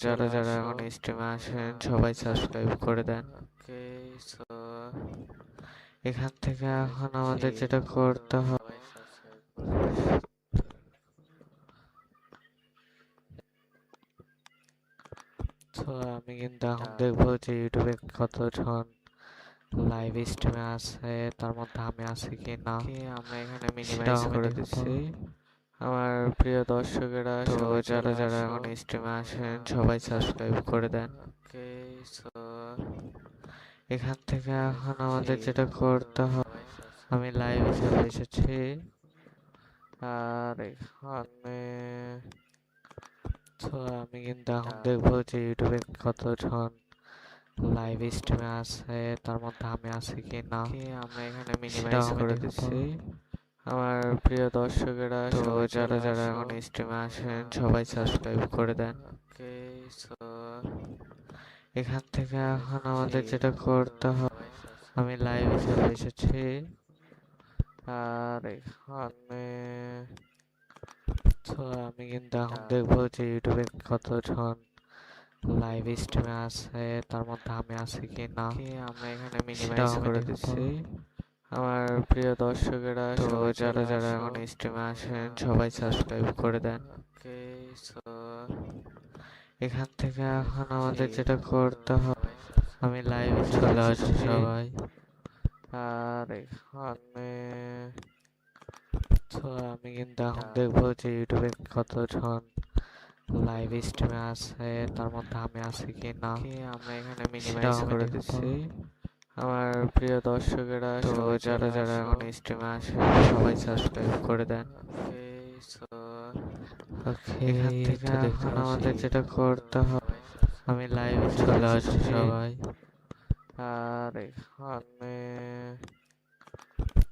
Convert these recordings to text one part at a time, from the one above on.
যারা যারা এখন স্ট্রিমে আসেন সবাই সাবস্ক্রাইব করে দেন। ওকে, সো এখান থেকে এখন আমাদের যেটা করতে হবে, সবাই সাবস্ক্রাইব করে তো আমি কিন্তু এখন দেখবো যে ইউটিউবে কতজন লাইভ স্ট্রিমে আছে, তার মধ্যে আমি আছি কি না আমরা এখানে সেটা মিনিমাইজ আমি করে দেখবো। দিচ্ছি। আমার প্রিয় দর্শকেরা তো সবাই যারা চলে যারা আসো। এখন স্ট্রিমে আসেন সবাই সাবস্ক্রাইব করে দেন। ওকে, সো এখান থেকে এখন আমাদের এসেছি। যেটা করতে তো হবে, সবাই সাবস্ক্রাইব আমি লাইভে চলে এসেছি। আর এখানে তো আমি কিন্তু এখন দেখবো যে ইউটিউবে কতজন লাইভ স্ট্রিমে আছে, তার মধ্যে আমি আছি কি না আমরা এখানে সেটা মিনিমাইজ আমি করে দেখবো। দিচ্ছি। আমার প্রিয় দর্শকেরা তো সবাই যারা চলে যারা আসো। এখন স্ট্রিমে আসেন সবাই সাবস্ক্রাইব করে দেন। ওকে, সো এখান থেকে এখন আমাদের এসেছি। যেটা করতে তো হবে, সবাই সাবস্ক্রাইব আমি লাইভে চলে এসেছি। আর এখানে তো আমি কিন্তু এখন দেখবো যে ইউটিউবে কতজন লাইভ স্ট্রিমে আছে, তার মধ্যে আমি আছি কি না আমরা এখানে সেটা মিনিমাইজ আমি করে দেখবো। দিচ্ছি। আমার প্রিয় দর্শকেরা তো সবাই যারা চলে যারা আসো। এখন স্ট্রিমে আসেন সবাই সাবস্ক্রাইব করে দেন। ওকে, সো এখান থেকে এখন আমাদের এসেছি। যেটা করতে তো হবে, সবাই সাবস্ক্রাইব আমি লাইভে চলে আসি এসেছি। সবাই। আর এখানে তো আমি কিন্তু এখন দেখবো যে ইউটিউবে কতজন লাইভ স্ট্রিমে আছে, তার মধ্যে আমি আছি কি না আমরা এখানে সেটা মিনিমাইজ আমি করে দেখবো। দিচ্ছি। আমার প্রিয় দর্শকেরা তো সবাই যারা চলে যারা আসো। এখন স্ট্রিমে আসেন সবাই সাবস্ক্রাইব করে দেন। ওকে, সো এখান থেকে তো দেখতে এখন আমাদের পাচ্ছি। যেটা করতে হবে, সবাই সাবস্ক্রাইব আমি লাইভে চলে আসি এসেছি। সবাই। আর এখানে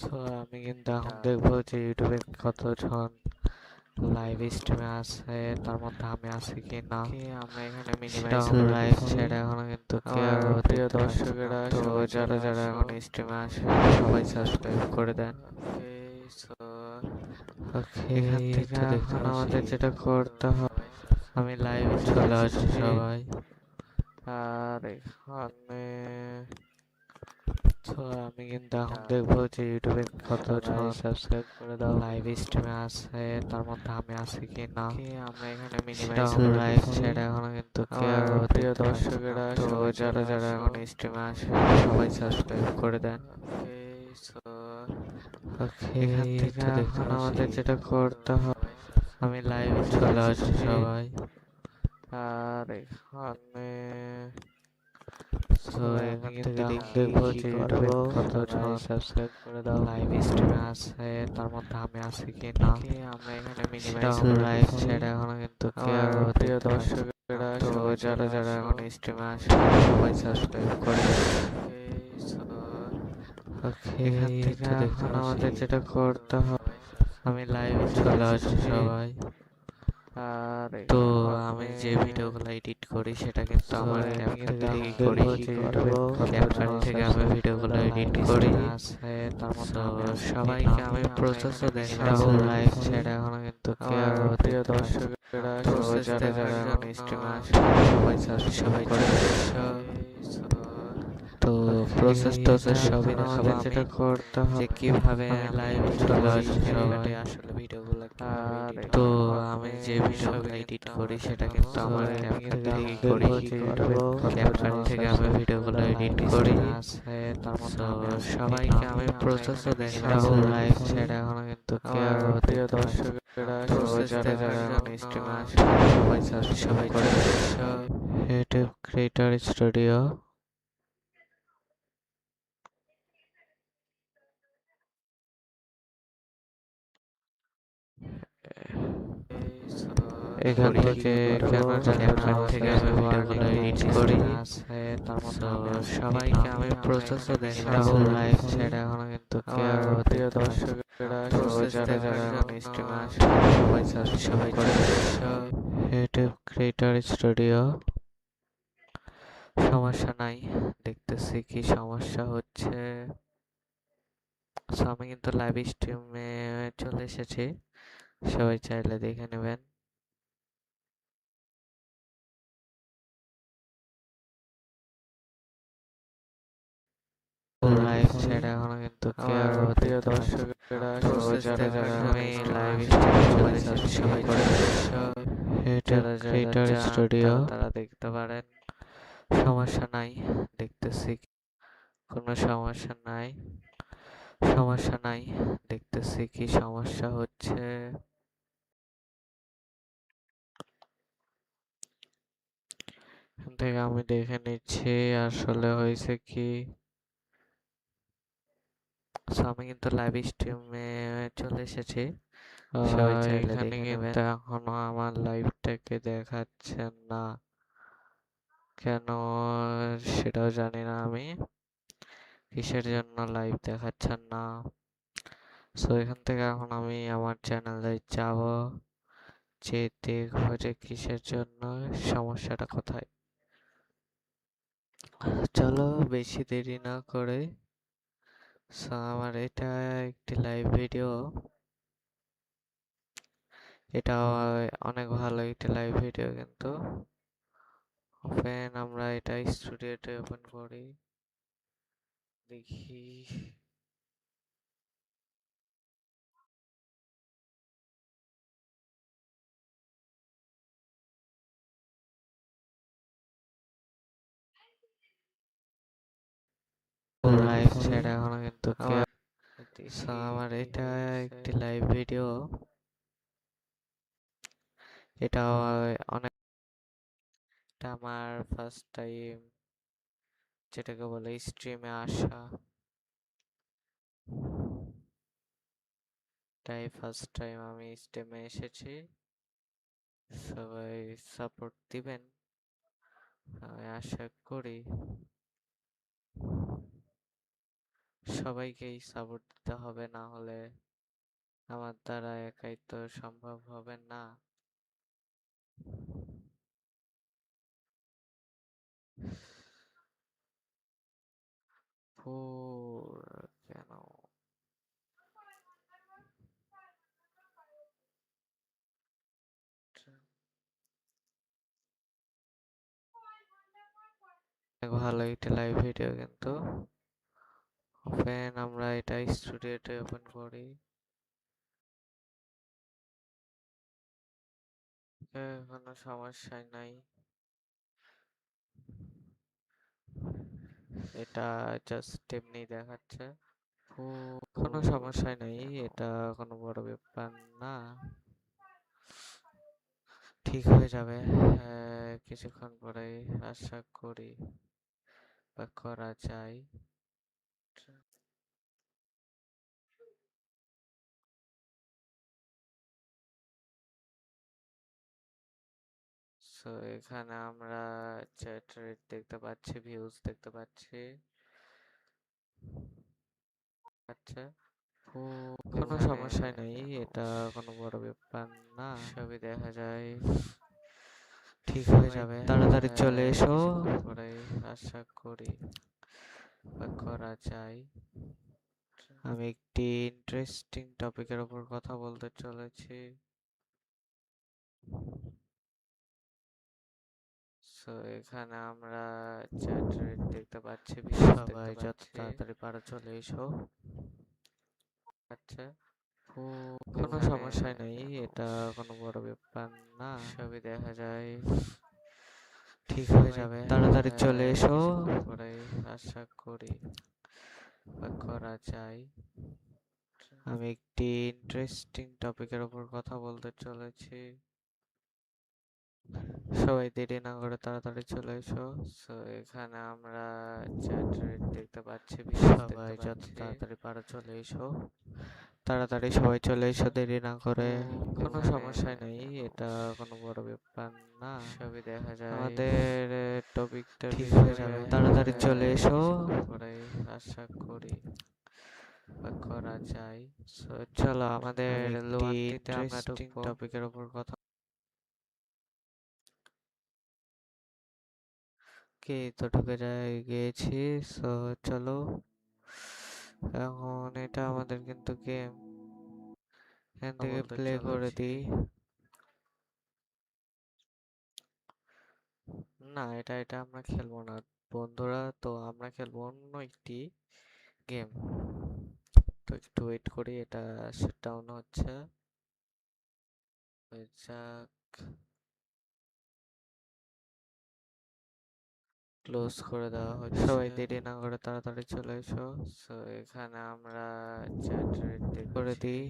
তো আমি কিন্তু এখন দেখবো যে ইউটিউবে কতজন লাইভ স্ট্রিমে আছে, তার মধ্যে আমি আছি কি না আমরা এখানে সেটা মিনিমাইজ আমি করে লাইভ দিচ্ছি। চ্যাট এখনো কিন্তু কেউ আমার প্রিয় দেখতে পাচ্ছি না। দর্শকেরা তো সবাই যারা চলে যারা আসো। এখন স্ট্রিমে আসেন সবাই সাবস্ক্রাইব করে দেন। ওকে, সো এখান থেকে তো দেখতে এখন আমাদের পাচ্ছি। যেটা করতে হবে, সবাই সাবস্ক্রাইব আমি লাইভে চলে আসি এসেছি। সবাই। আর এখানে তো আমি কিন্তু এখন দেখবো যে ইউটিউবে কতজন সাবস্ক্রাইব করে দাও। লাইভ স্ট্রিমে আছে, তার মধ্যে আমি আছি কি না আমরা এখানে সেটা মিনিমাইজ আমি করে লাইভ দিচ্ছি। চ্যাট এখনো কিন্তু কেউ আমার প্রিয় দেখতে পাচ্ছি না। দর্শকেরা তো সবাই যারা চলে যারা আসো। এখন স্ট্রিমে আসেন সবাই সাবস্ক্রাইব করে দেন। ওকে, সো এখান থেকে তো দেখতে এখন আমাদের পাচ্ছি। যেটা করতে হবে, সবাই সাবস্ক্রাইব আমি লাইভে চলে আসি এসেছি। সবাই। আর এখানে তো আমি এখান কিন্তু থেকে এখন দেখি দেখবো কি যে ইউটিউবে করবো। কতজন সবাই সাবস্ক্রাইব করে দাও। লাইভ স্ট্রিমে আছে, তার মধ্যে আমি আছি কি না আমরা এখানে সেটা মিনিমাইজ আমি করে লাইভ দিচ্ছি। চ্যাট এখনো কিন্তু কেউ আমার প্রিয় দেখতে পাচ্ছি না। দর্শকেরা তো সবাই যারা চলে যারা আসো। এখন স্ট্রিমে আসেন সবাই সাবস্ক্রাইব করে দেন। ওকে, সো এখান থেকে তো দেখতে এখন আমাদের পাচ্ছি। যেটা করতে হবে, সবাই সাবস্ক্রাইব আমি লাইভে চলে আসি এসেছি। সবাই। আর তো আমি যে ভিডিওগুলো এডিট করি সেটা কিন্তু আমার ক্যাপকাট থেকে করি। ক্যাপকাট থেকে আমি ভিডিওগুলো এডিট করি। আছে তার মধ্যে আমি সবাইকে আমি প্রসেসও দেখাবো। লাইভ চ্যাট এখনো কিন্তু কেউ প্রিয় দেখতে পাচ্ছি না। দর্শকেরা তো প্রসেস যারা দেখার যারা এখন জন্য স্ট্রিমে আসেন সবাই সাবস্ক্রাইব করে দেন। তো প্রসেস টসেস সবই দেখাবো আমি, যেটা করতে যে হবে কিভাবে আমি আমি লাইভ চলে করি আসি ক্যাপকাটে সবাই। আসলে ভিডিওগুলো কিভাবে আর এডিট তো হয় আমি যে ভিডিওগুলো সবই এডিট কিন্তু করি আমরা সেটা দেখাবো। কিন্তু আমার আমি ক্যাপকাট কিন্তু থেকেই দেখবো করি। যে ইউটিউবে ক্যাপকাট কতজন থেকে আমি ভিডিওগুলো এডিট করি। আছে তার মধ্যে আমি সবাইকে আমি প্রসেসও দেখাবো। লাইভ চ্যাট এখনো কিন্তু কেউ প্রিয় দেখতে পাচ্ছি না। দর্শকেরা তো প্রসেস যারা দেখার যারা এখন জন্য স্ট্রিমে আসেন সবাই সাবস্ক্রাইব করে দেন। YouTube creator studio. এখান থেকে কেন জানি না থেকে আমি ভিডিওগুলো এডিট করি। আছে তার মধ্যে সবাইকে আমি প্রসেসও দেখাবো। লাইভ চ্যাট এখনো কিন্তু কেউ প্রিয় দেখতে পাচ্ছি না। দর্শকেরা তো প্রসেস যারা দেখার যারা এখন জন্য স্ট্রিমে আসেন সবাই সাবস্ক্রাইব করে দেন। YouTube creator studio. সমস্যা নাই, দেখতেছি কি সমস্যা হচ্ছে। সো আমি কিন্তু লাইভ স্ট্রিমে চলে এসেছি, সবাই চাইলে দেখে নেবেন। লাইভ চ্যাট এখনো কিন্তু কেউ আমার প্রিয় দেখতে পাচ্ছে না। দর্শকেরা তো যারা যারা আমি লাইভ সবাই স্ট্রিমে সবাই করে এটা ক্রিয়েটর স্টুডিও তারা দেখতে পারেন। সমস্যা নাই, দেখতেছি কোনো সমস্যা নাই, সমস্যা নাই, দেখতেছি কি সমস্যা হচ্ছে। এখান থেকে আমি দেখে নিচ্ছি আসলে হয়েছে কি। আমি কিন্তু লাইভ স্ট্রিমে চলে এসেছি। সবাই চাইলে এখানে দেখে কিন্তু নেবেন। এখনো আমার লাইভটাকে দেখাচ্ছে না কেন, সেটাও জানি না আমি কিসের জন্য লাইভ দেখাচ্ছে না। সো এখান থেকে এখন আমি আমার চ্যানেলে যাব, যে দেখবো যে কিসের জন্য সমস্যাটা কোথায়। চলো বেশি দেরি না করে, সো আমার এটা একটি লাইভ ভিডিও, এটা অনেক ভালো একটি লাইভ ভিডিও কিন্তু। ওপেন, আমরা এটা স্টুডিওতে ওপেন করি, দেখি। লাইভ চ্যাট এখনো কিন্তু কেউ, সো আমার এটা একটি লাইভ ভিডিও, এটা অনেক, এটা আমার ফার্স্ট টাইম যেটাকে বলে স্ট্রিমে আসা, তাই ফার্স্ট টাইম আমি স্ট্রিমে এসেছি। সবাই সাপোর্ট দিবেন আমি আশা করি। সবাইকেই সাপোর্ট দিতে হবে, না হলে আমার দ্বারা একাই তো সম্ভব হবে না। কেন ভালো একটা লাইভ ভিডিও কিন্তু। ওপেন, আমরা এটা স্টুডিওতে ওপেন করি, কোনো সমস্যাই নাই। এটা জাস্ট এমনি দেখাচ্ছে, কোনো সমস্যাই নাই, এটা কোনো বড় ব্যাপার না, ঠিক হয়ে যাবে কিছুক্ষণ পরেই আশা করি, বা করা যায়। সো এখানে আমরা চ্যাট রেট দেখতে পাচ্ছি, ভিউজ দেখতে পাচ্ছি। আচ্ছা, কোনো সমস্যাই নাই, এটা কোনো বড় ব্যাপার না, সবই দেখা যায়, ঠিক হয়ে যাবে। তাড়াতাড়ি চলে এসো, পরে আশা করি বা করা যায়। আমি একটি ইন্টারেস্টিং টপিকের উপর কথা বলতে চলেছি। সো এখানে আমরা চ্যাট রেট দেখতে পাচ্ছি, সবাই যত তাড়াতাড়ি পারো চলে এসো। আচ্ছা, কোনো সমস্যাই নাই, এটা কোনো বড় ব্যাপার না, সবই দেখা যায়, ঠিক হয়ে যাবে। তাড়াতাড়ি চলে এসো, পরে আশা করি বা করা যায়। আমি একটি ইন্টারেস্টিং টপিকের উপর কথা বলতে চলেছি। সবাই দেরি না করে তাড়াতাড়ি চলে এসো। সো এখানে আমরা চ্যাট রেট দেখতে পাচ্ছি, সবাই যত তাড়াতাড়ি পারো চলে এসো। তাড়াতাড়ি সবাই চলে এসো, দেরি না করে, কোনো সমস্যাই নেই, এটা কোনো বড় ব্যাপার না, সবই দেখা যায়। আমাদের টপিকটা ঠিক হয়ে যাবে, তাড়াতাড়ি চলে এসো, পরে আশা করি বা করা যায়। সো চলো আমাদের ইন্টারেস্টিং টপিকের উপর কথা। কে তো ঢুকে গিয়েছি। সো চলো, এখন এটা আমাদের কিন্তু গেম, এখান থেকে প্লে করে দিই। না, এটা এটা আমরা খেলবো না বন্ধুরা, তো আমরা খেলবো অন্য একটি গেম। তো একটু ওয়েট করি, এটা শাট ডাউন হচ্ছে। হয়ে যাক, ক্লোজ করে দেওয়া হচ্ছে। সবাই দেরি না করে তাড়াতাড়ি চলে এসো। সো এখানে আমরা চ্যাট রেট করে দিই।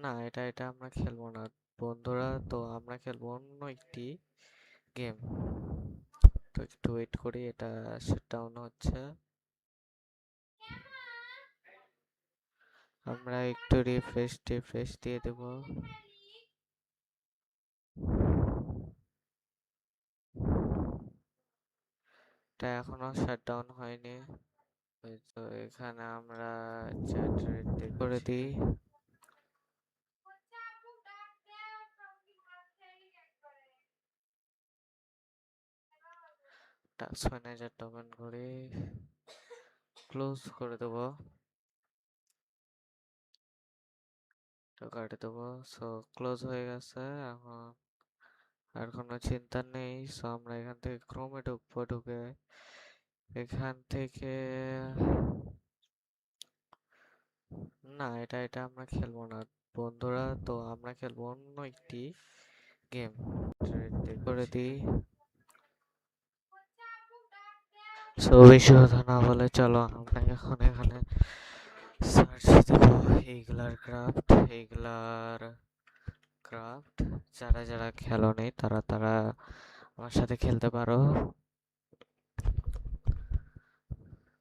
না, এটা আমরা খেলবো না বন্ধুরা, তো আমরা খেলবো অন্য একটি গেম। তো একটু ওয়েট করি, এটা শাট ডাউন হচ্ছে। আমরা একটু রিফ্রেশ দিয়ে দেব। এটা এখনো শাট ডাউন হয়নি। তো এখানে আমরা চ্যাট রেট করে দিই। টাস্ক ম্যানেজারটা ওপেন করি, ক্লোজ করে দেবো, তো কাটে দেবো। সো ক্লোজ হয়ে গেছে। এখন আর কোনো চিন্তা নেই। সো আমরা এখান থেকে ক্রোমে ঢুকবো, ঢুকে এখান থেকে না, এটা আমরা খেলবো না বন্ধুরা, তো আমরা খেলবো অন্য একটি গেম। করে দিই। সো বেশি কথা না বলে চলো আমরা এখন এখানে সার্চ দেবো এইগুলার ক্রাফট। যারা খেলোনি তারা আমার সাথে খেলতে পারো।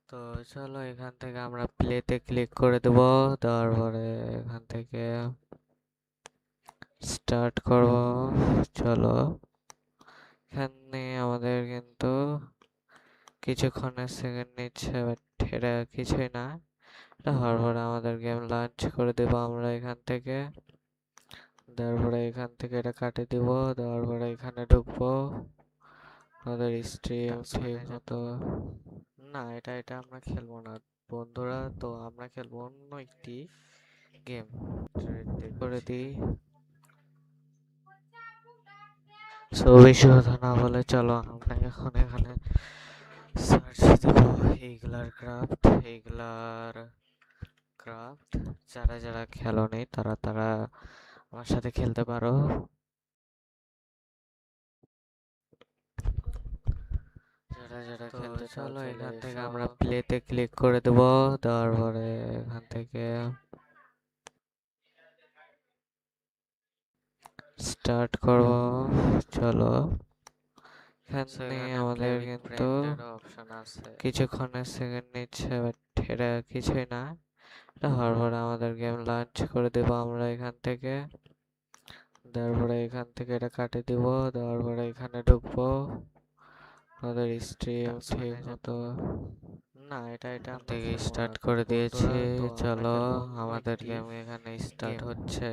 তো চলো এখান থেকে আমরা প্লেতে ক্লিক করে দেব। দেওয়ার পরে এখান থেকে স্টার্ট করব। চলো, এখানে আমাদের কিন্তু কিছুক্ষণের সেকেন্ড নিচ্ছে, বাট এটা কিছুই না। এটা হওয়ার পরে আমাদের গেম লঞ্চ করে দেব আমরা এখান থেকে। দেওয়ার পরে এখান থেকে এটা কাটে দিব। দেওয়ার পরে এখানে ঢুকবো। আমাদের স্ট্রিম ঠিক মতো না, এটা আমরা খেলবো না বন্ধুরা, তো আমরা খেলবো অন্য একটি গেম। করে দিই। সো বেশি কথা না বলে চলো আমরা এখন এখানে সার্চ দেবো এইগুলার ক্রাফট। যারা খেলোনি তারা আমার সাথে খেলতে পারো। যারা খেলতে চলো এখান থেকে আমরা প্লেতে ক্লিক করে দেব। দেওয়ার পরে এখান থেকে স্টার্ট করব। চলো, এখানে আমাদের কিন্তু কিছুক্ষণের সেকেন্ড নিচ্ছে, বাট এটা কিছুই না। এটা হওয়ার পরে আমাদের গেম লঞ্চ করে দেব আমরা এখান থেকে। দেওয়ার পরে এখান থেকে এটা কাটে দিব। দেওয়ার পরে এখানে ঢুকবো। আমাদের স্ট্রিম ঠিক মতো না, এটা থেকে স্টার্ট করে দিয়েছি। চলো আমাদের গেম এখানে স্টার্ট হচ্ছে।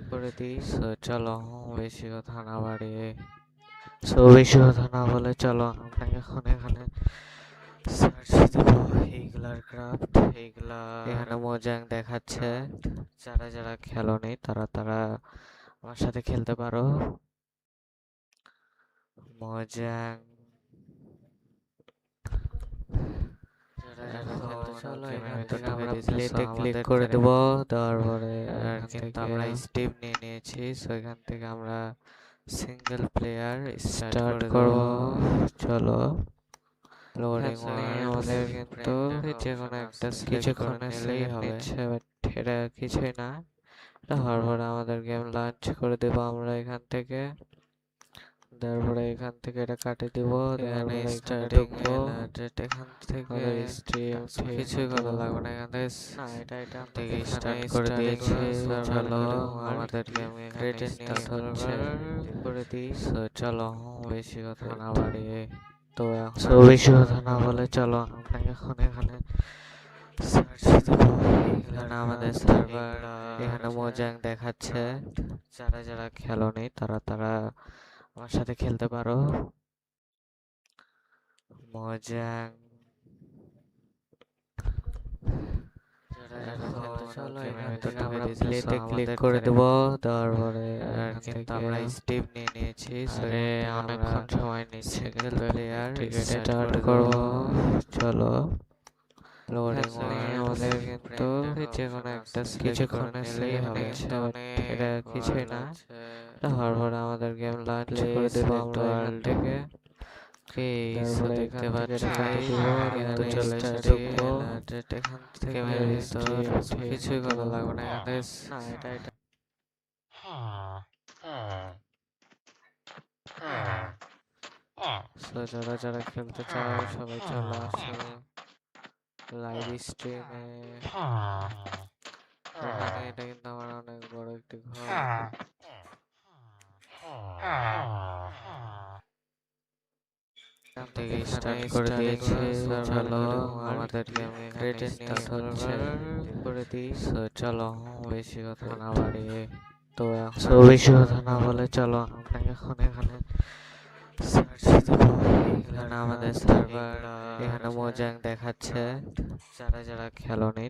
করে দিই। সো চলো বেশি কথা না বাড়িয়ে বেশি কথা না বলে চলো আমরা এখন এখানে সার্চ দেবো এইগুলার ক্রাফট। এখানে মোজাং দেখাচ্ছে। যারা খেলোনি তারা আমার সাথে খেলতে পারো। মোজাং চলো এখান থেকে আমরা প্লেতে ক্লিক করে দেব। দেওয়ার পরে কিন্তু আমরা স্টেপ নিয়ে নিয়েছি। সো এখান থেকে আমরা সিঙ্গেল প্লেয়ার স্টার্ট করব। চলো, লোডিং আমাদের কিন্তু যে কোনো একটা কিছুক্ষণের সেকেন্ড নিচ্ছে, বাট এটা কিছুই না। এটা হওয়ার পরে আমাদের গেম লঞ্চ করে দেব আমরা এখান থেকে। দেওয়ার পরে এখান থেকে এটা কাটে দিব। এখানে ঢুকবো। এখান থেকে স্ট্রিম কিছুই করা লাগবে না, এখান থেকে না, এটা থেকে স্টার্ট করে দিয়েছি। চলো আমাদের গেম এখানে স্টার্ট হচ্ছে। করে দিই। চলো বেশি কথা না বাড়িয়ে তো বেশি কথা না বলে চলো আমরা এখন এখানে সার্চ দেবো। এখানে আমাদের সার্ভার এখানে মোজাং দেখাচ্ছে। যারা খেলোনি তারা আমার সাথে খেলতে পারো। মোজাং চলো এখান থেকে আমরা প্লেতে ক্লিক করে দেব, দেওয়ার পরে কিন্তু আমরা স্টেপ নিয়ে নিয়েছি, অনেকক্ষণ সময় নিচ্ছে প্লেয়ার স্টার্ট করব। চলো লোডিং আমাদের কিন্তু যে কোনো একটা কিছুক্ষণ নিলেই হবে, এটা কিছুই না। হওয়ার পরে আমাদের গেম লঞ্চ করে দেবো আমরা এখান থেকে। দেখতে পাচ্ছি কিন্তু চলে এসেছে, এখান থেকে কিছুই করা লাগবে না, এখানে এটা এটা যারা যারা খেলতে চায় সবাই চলে আসে লাইভ স্ট্রিমে। এখানে এটা কিন্তু আমার অনেক বড় একটি ঘর থেকে স্টার্ট করে দিয়েছে। চলো আমাদের গেমে ক্রেট স্টার্ট হচ্ছে করে দিই। চলো বেশি কথা না বাড়িয়ে বেশি কথা না বলে চলো আমরা এখন এখানে সার্চ দেব। এখানে আমাদের সার্ভার এখানে মোজাং দেখাচ্ছে, যারা যারা খেলোনি